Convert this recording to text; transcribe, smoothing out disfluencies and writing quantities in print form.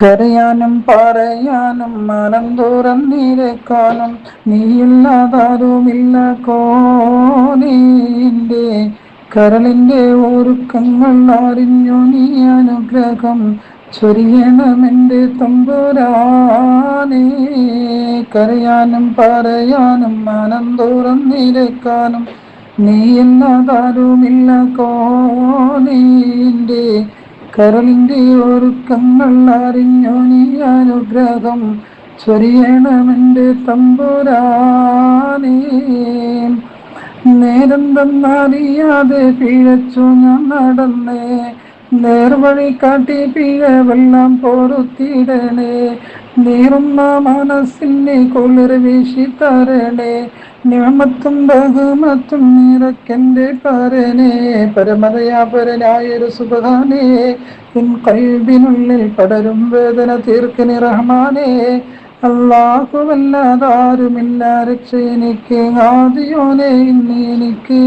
കരയാനും പറയാനും മനം തുറന്നിരക്കാനും നീയില്ലാതാരുമില്ല കോനീന്റെ കരളിന്റെ ഒരുക്കങ്ങൾ അറിഞ്ഞു നീ അനുഗ്രഹം ചൊരിയണമെന്റെ തമ്പുരാനേ. കരയാനും പറയാനും മനം തുറന്നിരക്കാനും നീയില്ലാതാരുമില്ല കോനീന്റെ കരളിന്റെ ഒരുക്കങ്ങൾ അറിഞ്ഞു നീ അനുഗ്രഹം ചൊരിയണമെന്റെ തമ്പുരാനേ. നേരെന്തെന്നറിയാതെ പിഴച്ചു ഞാൻ നടന്നേ, നേർവഴി കാട്ടി പിഴവെല്ലാം പൊറുത്തിടണേ. നീറുന്ന മനസ്സിനെ കുളിർ വീശി തരണേ, നിഅമത്തും ബഹുമത്തും നിറക്കെന്റെ പരനേ. പരമദയാപരനായൊരു സുബ്ഹാനേ, എൻ ഖൽബിനുള്ളിൽ പടരും വേദന തീർക്കണേ റഹ്മാനേ. അല്ലാഹുവല്ലാതാരുമില്ല രക്ഷ എനിക്ക്, ആദിയോനെ ഇന്ന് എനിക്ക്.